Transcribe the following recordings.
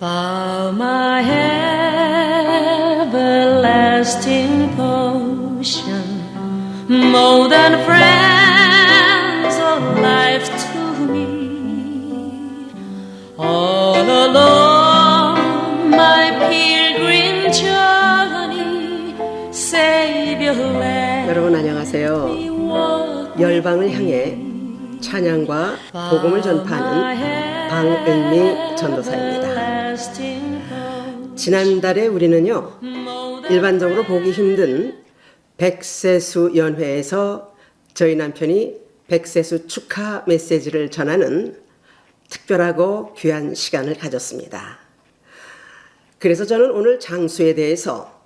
By my everlasting portion, more than friends of life to me, all along my pilgrim journey, Savior led 여러분 안녕하세요. me walk 열방을 향해 찬양과 복음을 전파하는 방은미 전도사입니다. 지난달에 우리는요, 일반적으로 보기 힘든 백세수 연회에서 저희 남편이 백세수 축하 메시지를 전하는 특별하고 귀한 시간을 가졌습니다. 그래서 저는 오늘 장수에 대해서,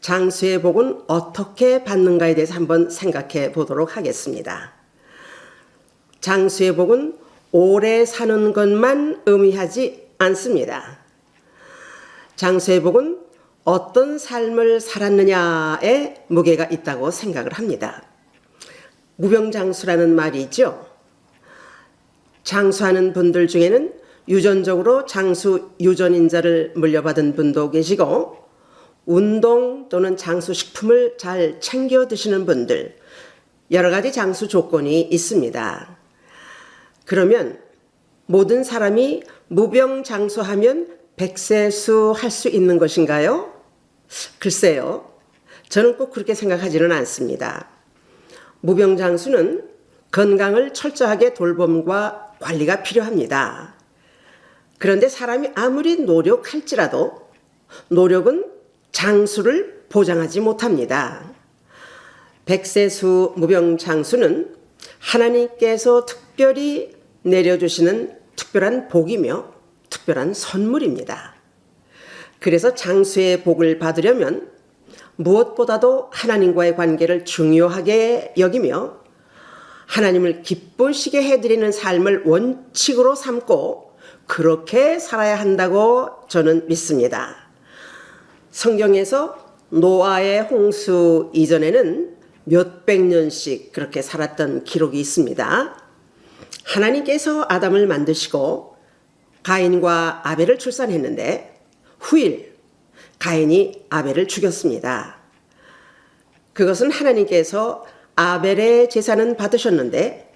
장수의 복은 어떻게 받는가에 대해서 한번 생각해 보도록 하겠습니다. 장수의 복은 오래 사는 것만 의미하지 않습니다. 장수의 복은 어떤 삶을 살았느냐에 무게가 있다고 생각을 합니다. 무병장수라는 말이 있죠. 장수하는 분들 중에는 유전적으로 장수 유전인자를 물려받은 분도 계시고, 운동 또는 장수 식품을 잘 챙겨 드시는 분들, 여러 가지 장수 조건이 있습니다. 그러면 모든 사람이 무병장수하면 백세수 할 수 있는 것인가요? 글쎄요. 저는 꼭 그렇게 생각하지는 않습니다. 무병장수는 건강을 철저하게 돌봄과 관리가 필요합니다. 그런데 사람이 아무리 노력할지라도 노력은 장수를 보장하지 못합니다. 백세수 무병장수는 하나님께서 특별히 내려주시는 특별한 복이며 특별한 선물입니다. 그래서 장수의 복을 받으려면 무엇보다도 하나님과의 관계를 중요하게 여기며 하나님을 기쁘시게 해드리는 삶을 원칙으로 삼고 그렇게 살아야 한다고 저는 믿습니다. 성경에서 노아의 홍수 이전에는 몇백 년씩 그렇게 살았던 기록이 있습니다. 하나님께서 아담을 만드시고 가인과 아벨을 출산했는데 후일 가인이 아벨을 죽였습니다. 그것은 하나님께서 아벨의 제사는 받으셨는데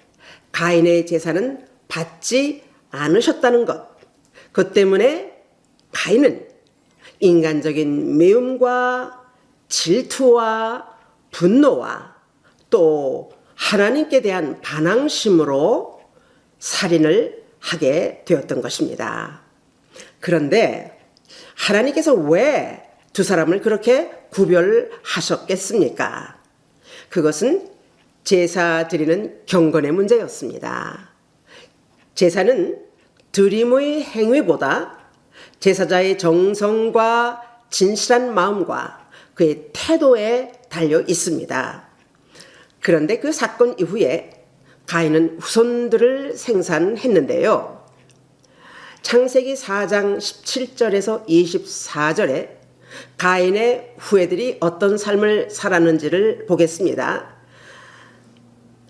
가인의 제사는 받지 않으셨다는 것. 그것 때문에 가인은 인간적인 매움과 질투와 분노와 또 하나님께 대한 반항심으로 살인을 하게 되었던 것입니다. 그런데 하나님께서 왜 두 사람을 그렇게 구별하셨겠습니까? 그것은 제사 드리는 경건의 문제였습니다. 제사는 드림의 행위보다 제사자의 정성과 진실한 마음과 그의 태도에 달려 있습니다. 그런데 그 사건 이후에 가인은 후손들을 생산했는데요. 창세기 4장 17절에서 24절에 가인의 후예들이 어떤 삶을 살았는지를 보겠습니다.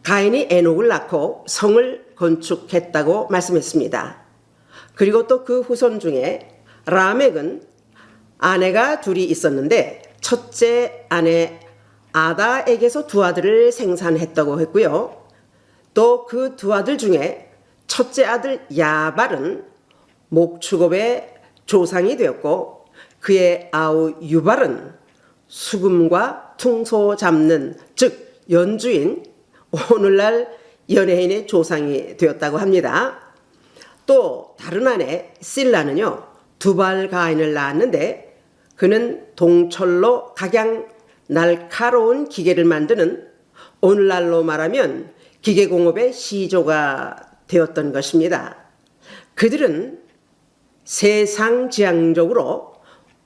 가인이 에녹을 낳고 성을 건축했다고 말씀했습니다. 그리고 또 그 후손 중에 라멕은 아내가 둘이 있었는데 첫째 아내 아다에게서 두 아들을 생산했다고 했고요. 또 그 두 아들 중에 첫째 아들 야발은 목축업의 조상이 되었고 그의 아우 유발은 수금과 퉁소 잡는 즉 연주인 오늘날 연예인의 조상이 되었다고 합니다. 또 다른 아내 실라는요 두발 가인을 낳았는데 그는 동철로 각양 날카로운 기계를 만드는 오늘날로 말하면 기계공업의 시조가 되었던 것입니다. 그들은 세상지향적으로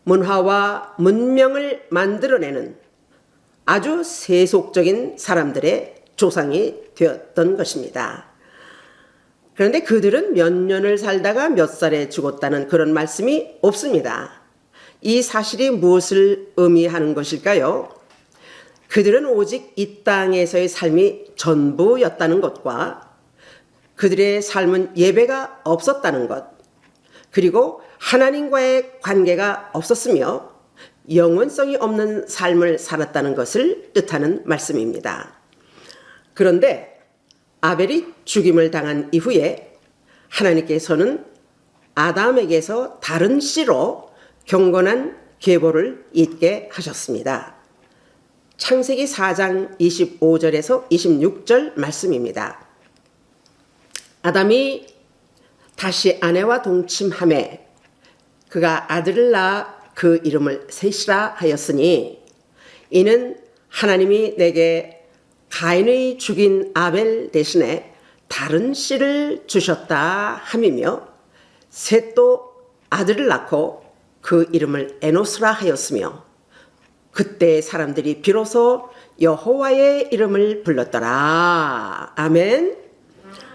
문화와 문명을 만들어내는 아주 세속적인 사람들의 조상이 되었던 것입니다. 그런데 그들은 몇 년을 살다가 몇 살에 죽었다는 그런 말씀이 없습니다. 이 사실이 무엇을 의미하는 것일까요? 그들은 오직 이 땅에서의 삶이 전부였다는 것과 그들의 삶은 예배가 없었다는 것, 그리고 하나님과의 관계가 없었으며 영원성이 없는 삶을 살았다는 것을 뜻하는 말씀입니다. 그런데 아벨이 죽임을 당한 이후에 하나님께서는 아담에게서 다른 씨로 경건한 계보를 잇게 하셨습니다. 창세기 4장 25절에서 26절 말씀입니다. 아담이 다시 아내와 동침하매 그가 아들을 낳아 그 이름을 셋이라 하였으니 이는 하나님이 내게 가인의 죽인 아벨 대신에 다른 씨를 주셨다 함이며 셋도 아들을 낳고 그 이름을 에노스라 하였으며 그때 사람들이 비로소 여호와의 이름을 불렀더라. 아멘.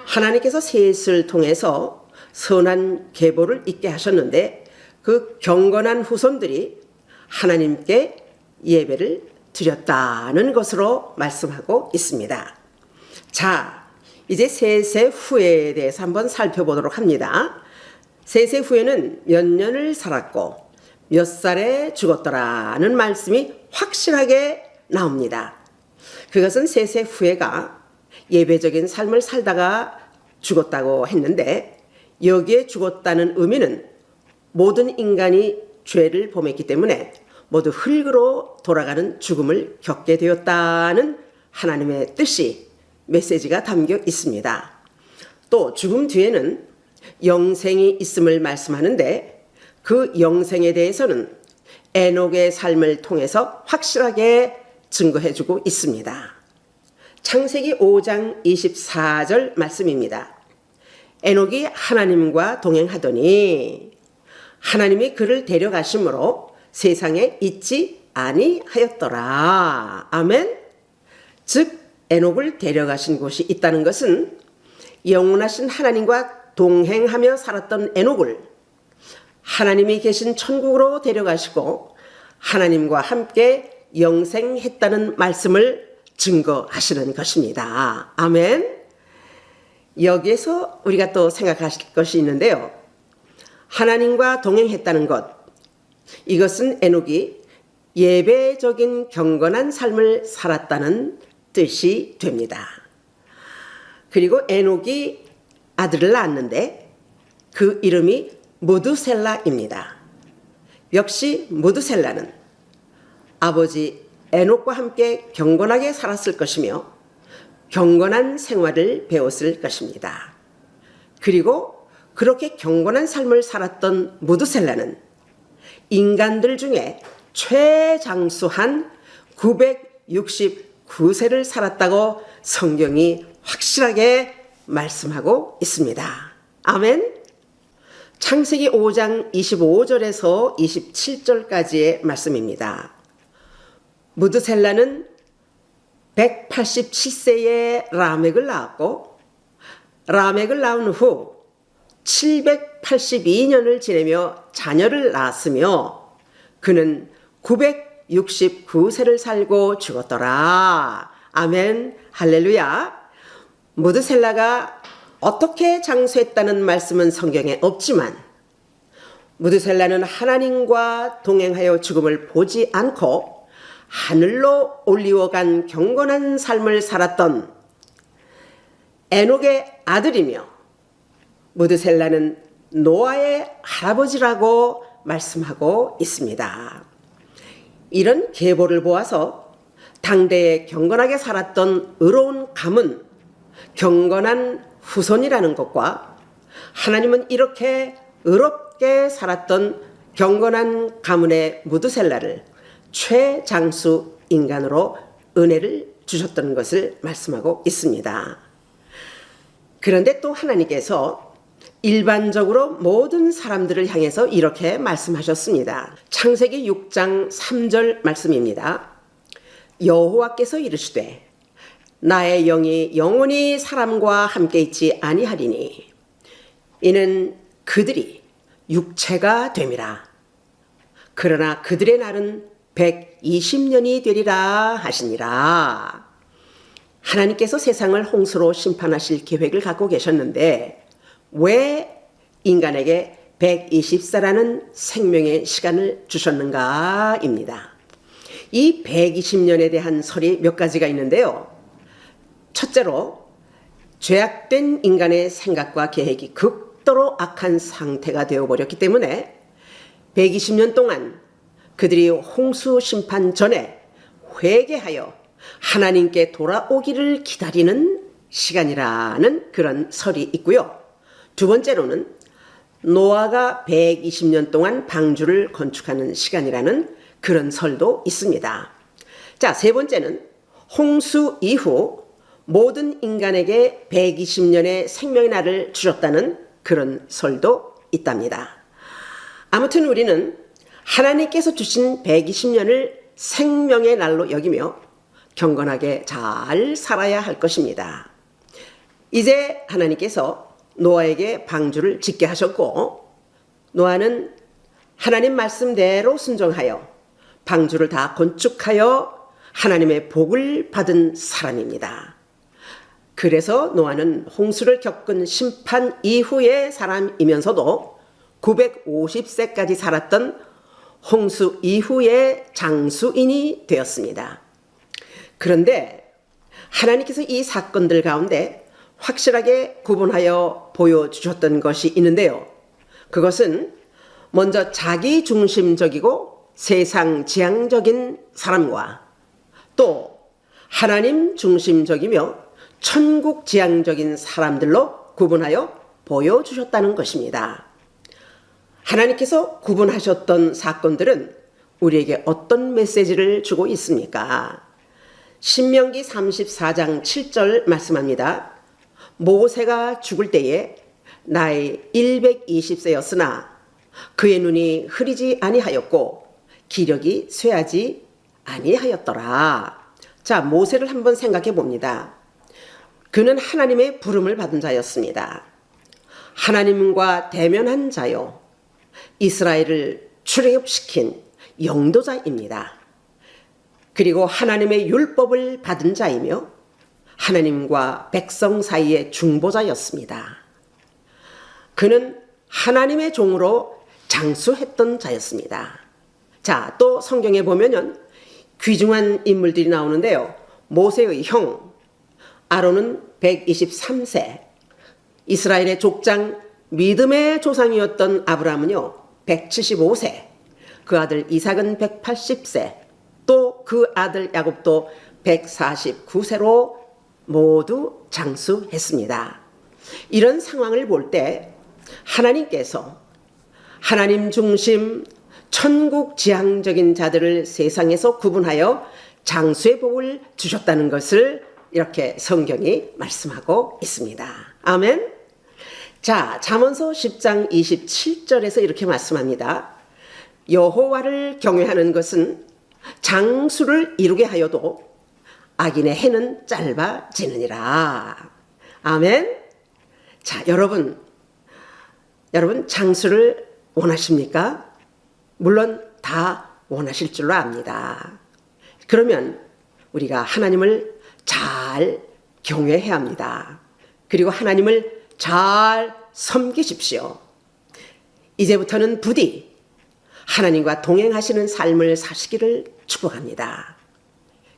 하나님께서 셋을 통해서 선한 계보를 잇게 하셨는데 그 경건한 후손들이 하나님께 예배를 드렸다는 것으로 말씀하고 있습니다. 자, 이제 셋의 후예에 대해서 한번 살펴보도록 합니다. 셋의 후예는 몇 년을 살았고 몇 살에 죽었더라는 말씀이 확실하게 나옵니다. 그것은 셋의 후예가 예배적인 삶을 살다가 죽었다고 했는데 여기에 죽었다는 의미는 모든 인간이 죄를 범했기 때문에 모두 흙으로 돌아가는 죽음을 겪게 되었다는 하나님의 뜻이 메시지가 담겨 있습니다. 또 죽음 뒤에는 영생이 있음을 말씀하는데 그 영생에 대해서는 에녹의 삶을 통해서 확실하게 증거해주고 있습니다. 창세기 5장 24절 말씀입니다. 에녹이 하나님과 동행하더니 하나님이 그를 데려가심으로 세상에 있지 아니하였더라. 아멘. 즉 에녹을 데려가신 곳이 있다는 것은 영원하신 하나님과 동행하며 살았던 에녹을 하나님이 계신 천국으로 데려가시고 하나님과 함께 영생했다는 말씀을 증거하시는 것입니다. 아멘. 여기에서 우리가 또 생각하실 것이 있는데요. 하나님과 동행했다는 것, 이것은 에녹이 예배적인 경건한 삶을 살았다는 뜻이 됩니다. 그리고 에녹이 아들을 낳았는데 그 이름이 무드셀라입니다. 역시 무드셀라는 아버지 에녹과 함께 경건하게 살았을 것이며 경건한 생활을 배웠을 것입니다. 그리고 그렇게 경건한 삶을 살았던 무드셀라는 인간들 중에 최장수한 969세를 살았다고 성경이 확실하게 말씀하고 있습니다. 아멘. 창세기 5장 25절에서 27절까지의 말씀입니다. 무드셀라는 187세에 라멕을 낳았고 라멕을 낳은 후 782년을 지내며 자녀를 낳았으며 그는 969세를 살고 죽었더라. 아멘. 할렐루야. 무드셀라가 어떻게 장수했다는 말씀은 성경에 없지만 무드셀라는 하나님과 동행하여 죽음을 보지 않고 하늘로 올리워간 경건한 삶을 살았던 에녹의 아들이며 무드셀라는 노아의 할아버지라고 말씀하고 있습니다. 이런 계보를 보아서 당대에 경건하게 살았던 의로운 가문, 경건한 후손이라는 것과 하나님은 이렇게 의롭게 살았던 경건한 가문의 무드셀라를 최장수 인간으로 은혜를 주셨던 것을 말씀하고 있습니다. 그런데 또 하나님께서 일반적으로 모든 사람들을 향해서 이렇게 말씀하셨습니다. 창세기 6장 3절 말씀입니다. 여호와께서 이르시되 나의 영이 영원히 사람과 함께 있지 아니하리니 이는 그들이 육체가 됨이라. 그러나 그들의 날은 120년이 되리라 하시니라. 하나님께서 세상을 홍수로 심판하실 계획을 갖고 계셨는데 왜 인간에게 120세라는 생명의 시간을 주셨는가입니다. 이 120년에 대한 설이 몇 가지가 있는데요. 첫째로 죄악된 인간의 생각과 계획이 극도로 악한 상태가 되어버렸기 때문에 120년 동안 그들이 홍수 심판 전에 회개하여 하나님께 돌아오기를 기다리는 시간이라는 그런 설이 있고요. 두 번째로는 노아가 120년 동안 방주를 건축하는 시간이라는 그런 설도 있습니다. 자, 세 번째는 홍수 이후 모든 인간에게 120년의 생명의 날을 주셨다는 그런 설도 있답니다. 아무튼 우리는 하나님께서 주신 120년을 생명의 날로 여기며 경건하게 잘 살아야 할 것입니다. 이제 하나님께서 노아에게 방주를 짓게 하셨고, 노아는 하나님 말씀대로 순종하여 방주를 다 건축하여 하나님의 복을 받은 사람입니다. 그래서 노아는 홍수를 겪은 심판 이후의 사람이면서도 950세까지 살았던 홍수 이후의 장수인이 되었습니다. 그런데 하나님께서 이 사건들 가운데 확실하게 구분하여 보여주셨던 것이 있는데요. 그것은 먼저 자기 중심적이고 세상 지향적인 사람과 또 하나님 중심적이며 천국 지향적인 사람들로 구분하여 보여주셨다는 것입니다. 하나님께서 구분하셨던 사건들은 우리에게 어떤 메시지를 주고 있습니까? 신명기 34장 7절 말씀합니다. 모세가 죽을 때에 나이 120세였으나 그의 눈이 흐리지 아니하였고 기력이 쇠하지 아니하였더라. 자, 모세를 한번 생각해 봅니다. 그는 하나님의 부름을 받은 자였습니다. 하나님과 대면한 자요. 이스라엘을 출애굽시킨 영도자입니다. 그리고 하나님의 율법을 받은 자이며 하나님과 백성 사이의 중보자였습니다. 그는 하나님의 종으로 장수했던 자였습니다. 자, 또 성경에 보면은 귀중한 인물들이 나오는데요. 모세의 형 아론은 123세, 이스라엘의 족장 믿음의 조상이었던 아브라함은요 175세, 그 아들 이삭은 180세, 또 그 아들 야곱도 149세로 모두 장수했습니다. 이런 상황을 볼 때 하나님께서 하나님 중심 천국 지향적인 자들을 세상에서 구분하여 장수의 복을 주셨다는 것을 이렇게 성경이 말씀하고 있습니다. 아멘. 자, 잠언서 10장 27절에서 이렇게 말씀합니다. 여호와를 경외하는 것은 장수를 이루게 하여도 악인의 해는 짧아지느니라. 아멘. 자, 여러분 장수를 원하십니까? 물론 다 원하실 줄로 압니다. 그러면 우리가 하나님을 잘 경외해야 합니다. 그리고 하나님을 잘 섬기십시오. 이제부터는 부디 하나님과 동행하시는 삶을 사시기를 축복합니다.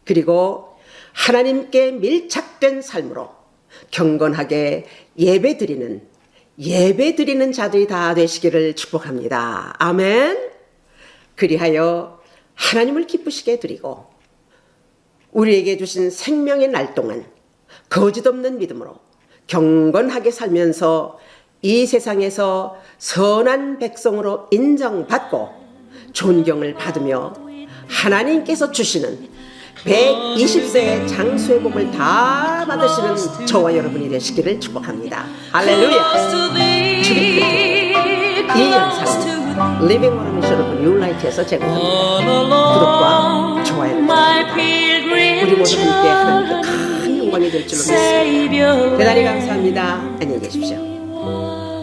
그리고 하나님께 밀착된 삶으로 경건하게 예배드리는 자들이 다 되시기를 축복합니다. 아멘. 그리하여 하나님을 기쁘시게 드리고 우리에게 주신 생명의 날 동안 거짓없는 믿음으로 경건하게 살면서 이 세상에서 선한 백성으로 인정받고 존경을 받으며 하나님께서 주시는 120세의 장수의 복을 다 받으시는 저와 여러분이 되시기를 축복합니다. 할렐루야. 이 영상은 리빙 워터 미션 오브 뉴 라이트에서 제공합니다. 구독과 좋아요 부탁드립니다. 우리 모두 함께 하나님께 큰 영광이 될 줄로 믿습니다. 대단히 감사합니다. 안녕히 계십시오.